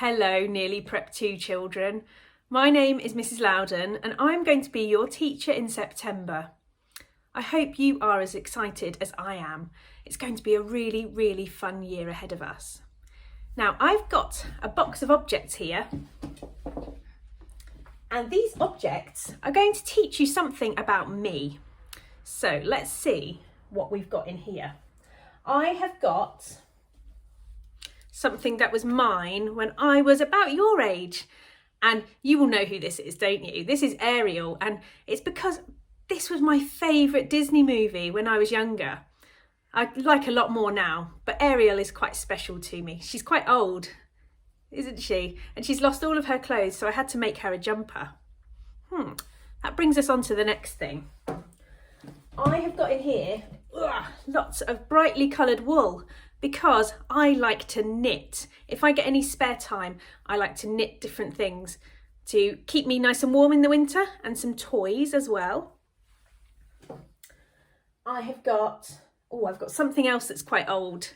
Hello, nearly Prep 2 children. My name is Mrs. Laudan and I'm going to be your teacher in September. I hope you are as excited as I am. It's going to be a really fun year ahead of us. Now, I've got a box of objects here, and these objects are going to teach you something about me. So let's see what we've got in here. I have got something that was mine when I was about your age. And you will know who this is, don't you? This is Ariel, and it's because this was my favourite Disney movie when I was younger. I like a lot more now, but Ariel is quite special to me. She's quite old, isn't she? And she's lost all of her clothes, so I had to make her a jumper. That brings us on to the next thing. I have got in here lots of brightly coloured wool, because I like to knit. If I get any spare time, I like to knit different things to keep me nice and warm in the winter, and some toys as well. I've got something else that's quite old.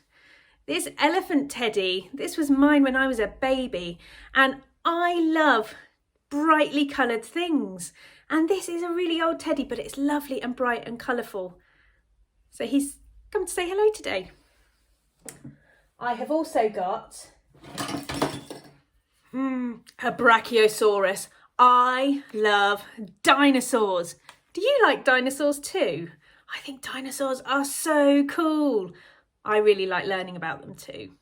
This elephant teddy, this was mine when I was a baby, and I love brightly coloured things. And this is a really old teddy, but it's lovely and bright and colourful. So he's come to say hello today. I have also got a Brachiosaurus. I love dinosaurs. Do you like dinosaurs too? I think dinosaurs are so cool. I really like learning about them too.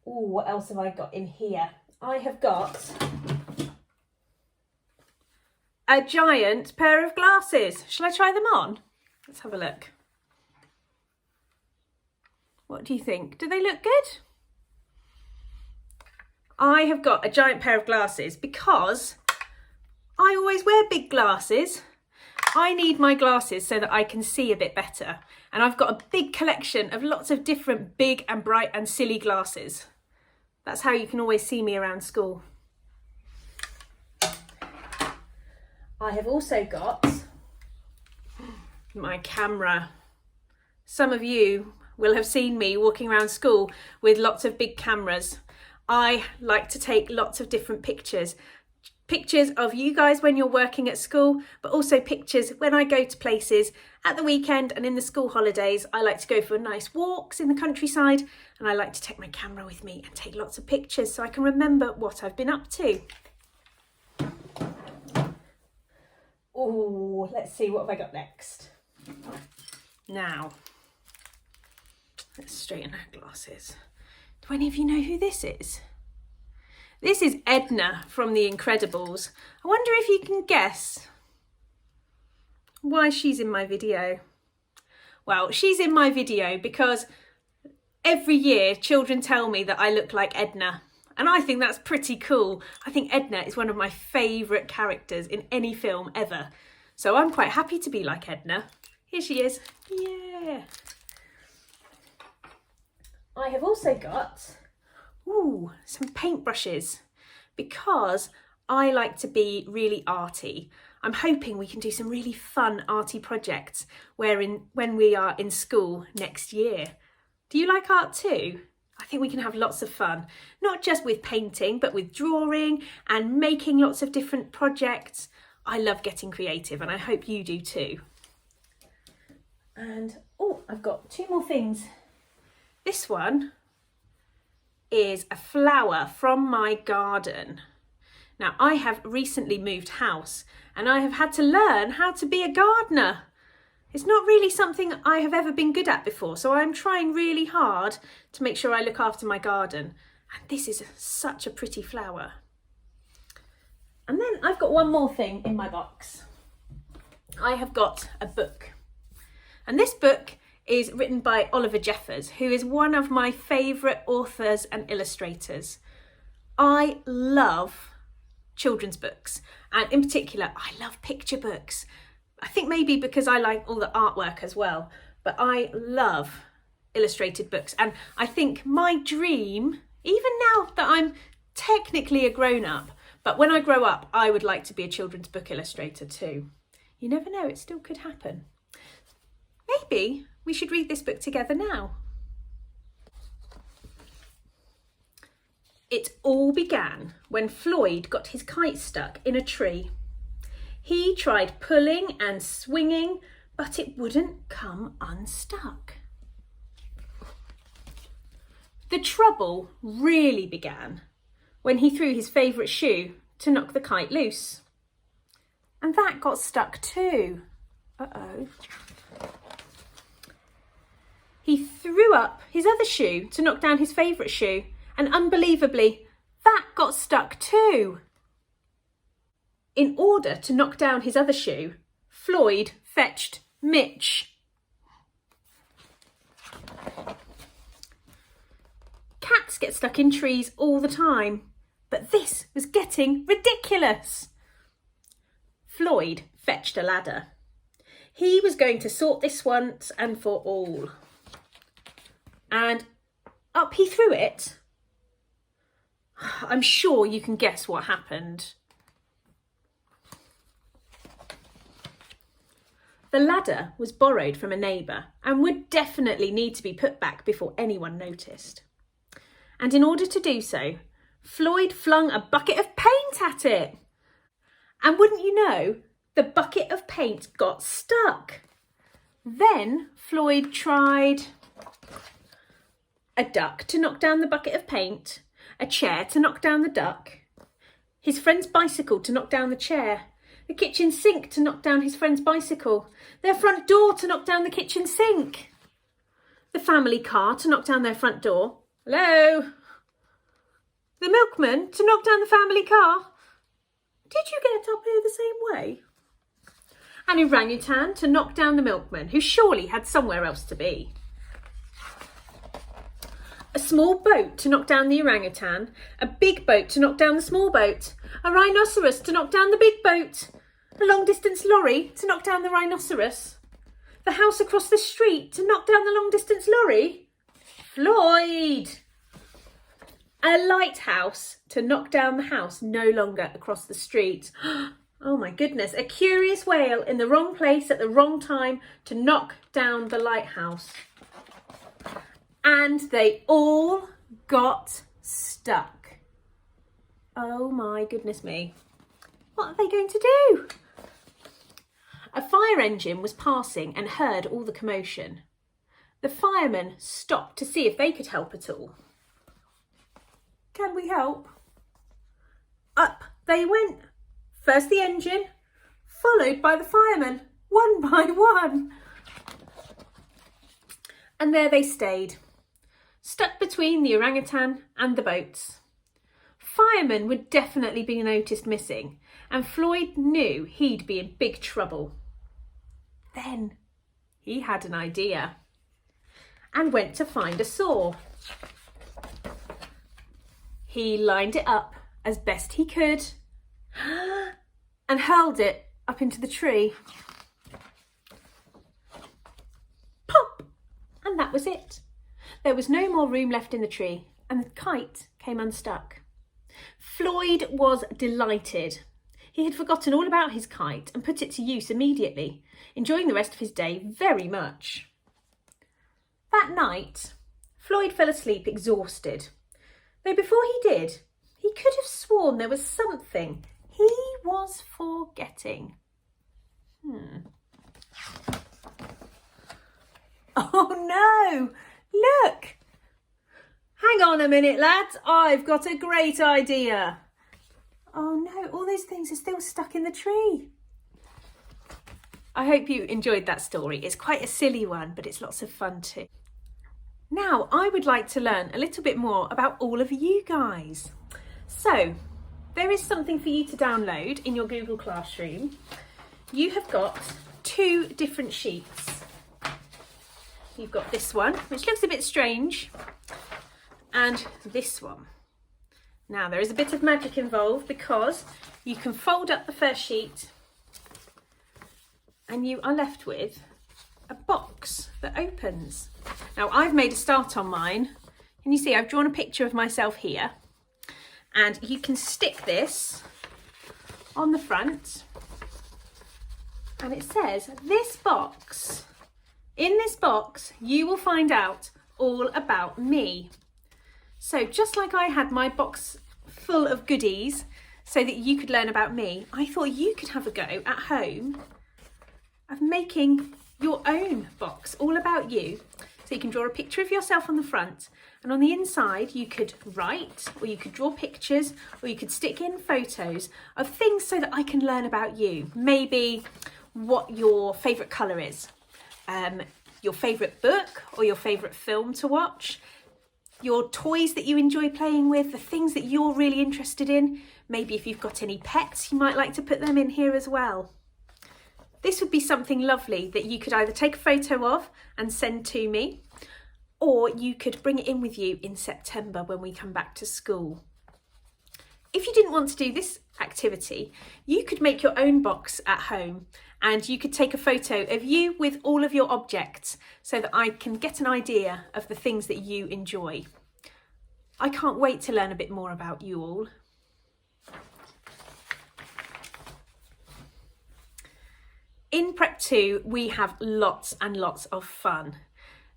What else have I got in here? I have got a giant pair of glasses. Shall I try them on? Let's have a look. What do you think? Do they look good? I have got a giant pair of glasses because I always wear big glasses. I need my glasses so that I can see a bit better. And I've got a big collection of lots of different big and bright and silly glasses. That's how you can always see me around school. I have also got my camera. Some of you will have seen me walking around school with lots of big cameras. I like to take lots of different pictures. Pictures of you guys when you're working at school, but also pictures when I go to places at the weekend and in the school holidays. I like to go for nice walks in the countryside, and I like to take my camera with me and take lots of pictures so I can remember what I've been up to. Oh, let's see, what have I got next? Now, let's straighten our glasses. Do any of you know who this is? This is Edna from The Incredibles. I wonder if you can guess why she's in my video. Well, she's in my video because every year children tell me that I look like Edna. And I think that's pretty cool. I think Edna is one of my favourite characters in any film ever. So I'm quite happy to be like Edna. Here she is. Yeah. I have also got some paintbrushes because I like to be really arty. I'm hoping we can do some really fun arty projects when we are in school next year. Do you like art too? I think we can have lots of fun, not just with painting, but with drawing and making lots of different projects. I love getting creative, and I hope you do too. And I've got two more things. This one is a flower from my garden. Now, I have recently moved house and I have had to learn how to be a gardener. It's not really something I have ever been good at before, so I'm trying really hard to make sure I look after my garden. And this is such a pretty flower. And then I've got one more thing in my box. I have got a book. And this book is written by Oliver Jeffers, who is one of my favourite authors and illustrators. I love children's books, and in particular, I love picture books. I think maybe because I like all the artwork as well, but I love illustrated books. And I think my dream, even now that I'm technically a grown-up, but when I grow up, I would like to be a children's book illustrator too. You never know, it still could happen. Maybe we should read this book together now. It all began when Floyd got his kite stuck in a tree. He tried pulling and swinging, but it wouldn't come unstuck. The trouble really began when he threw his favourite shoe to knock the kite loose. And that got stuck too. Uh-oh. He threw up his other shoe to knock down his favourite shoe, and unbelievably, that got stuck too. In order to knock down his other shoe, Floyd fetched Mitch. Cats get stuck in trees all the time, but this was getting ridiculous. Floyd fetched a ladder. He was going to sort this once and for all. And up he threw it. I'm sure you can guess what happened. The ladder was borrowed from a neighbour and would definitely need to be put back before anyone noticed. And in order to do so, Floyd flung a bucket of paint at it. And wouldn't you know, the bucket of paint got stuck. Then Floyd tried a duck to knock down the bucket of paint, a chair to knock down the duck, his friend's bicycle to knock down the chair, the kitchen sink to knock down his friend's bicycle, their front door to knock down the kitchen sink, the family car to knock down their front door. Hello? The milkman to knock down the family car. Did you get up here the same way? An orangutan to knock down the milkman, who surely had somewhere else to be. A small boat to knock down the orangutan, a big boat to knock down the small boat, a rhinoceros to knock down the big boat, a long-distance lorry to knock down the rhinoceros, the house across the street to knock down the long-distance lorry. Floyd! A lighthouse to knock down the house no longer across the street. Oh my goodness, a curious whale in the wrong place at the wrong time to knock down the lighthouse. And they all got stuck. Oh my goodness me. What are they going to do? A fire engine was passing and heard all the commotion. The firemen stopped to see if they could help at all. Can we help? Up they went. First the engine, followed by the firemen, one by one. And there they stayed, stuck between the orangutan and the boats. Firemen would definitely be noticed missing, and Floyd knew he'd be in big trouble. Then he had an idea and went to find a saw. He lined it up as best he could and hurled it up into the tree. Pop! And that was it. There was no more room left in the tree, and the kite came unstuck. Floyd was delighted. He had forgotten all about his kite and put it to use immediately, enjoying the rest of his day very much. That night, Floyd fell asleep exhausted, though before he did, he could have sworn there was something he was forgetting. Oh no! Look! Hang on a minute, lads. I've got a great idea. Oh no, all those things are still stuck in the tree. I hope you enjoyed that story. It's quite a silly one, but it's lots of fun too. Now, I would like to learn a little bit more about all of you guys. So, there is something for you to download in your Google Classroom. You have got 2 different sheets. You've got this one, which looks a bit strange, and this one. Now, there is a bit of magic involved because you can fold up the first sheet and you are left with a box that opens. Now, I've made a start on mine. Can you see I've drawn a picture of myself here, and you can stick this on the front, and it says, this box, in this box, you will find out all about me. So just like I had my box full of goodies so that you could learn about me, I thought you could have a go at home of making your own box all about you. So you can draw a picture of yourself on the front, and on the inside you could write, or you could draw pictures, or you could stick in photos of things so that I can learn about you. Maybe what your favourite colour is, your favourite book or your favourite film to watch, your toys that you enjoy playing with, the things that you're really interested in. Maybe if you've got any pets, you might like to put them in here as well. This would be something lovely that you could either take a photo of and send to me, or you could bring it in with you in September when we come back to school. If you didn't want to do this activity, you could make your own box at home, and you could take a photo of you with all of your objects so that I can get an idea of the things that you enjoy. I can't wait to learn a bit more about you all. In Prep 2, we have lots and lots of fun.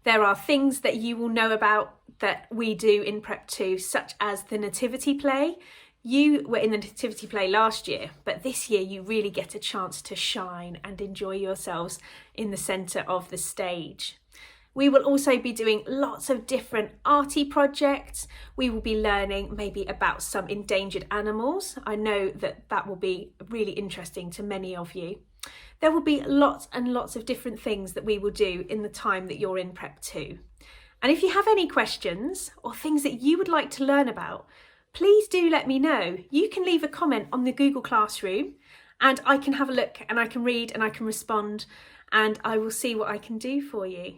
There are things that you will know about that we do in Prep 2, such as the nativity play. You were in the nativity play last year, but this year you really get a chance to shine and enjoy yourselves in the centre of the stage. We will also be doing lots of different arty projects. We will be learning maybe about some endangered animals. I know that that will be really interesting to many of you. There will be lots and lots of different things that we will do in the time that you're in Prep 2. And if you have any questions or things that you would like to learn about, please do let me know. You can leave a comment on the Google Classroom and I can have a look and I can read and I can respond, and I will see what I can do for you.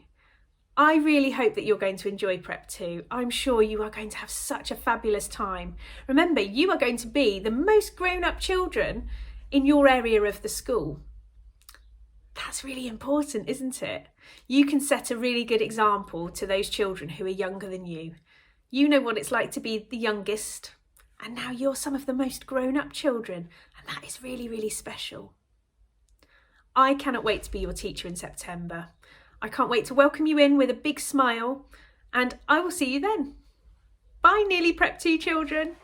I really hope that you're going to enjoy Prep 2. I'm sure you are going to have such a fabulous time. Remember, you are going to be the most grown-up children in your area of the school. That's really important, isn't it? You can set a really good example to those children who are younger than you. You know what it's like to be the youngest, and now you're some of the most grown-up children, and that is really, really special. I cannot wait to be your teacher in September. I can't wait to welcome you in with a big smile, and I will see you then. Bye, nearly Prep 2 children.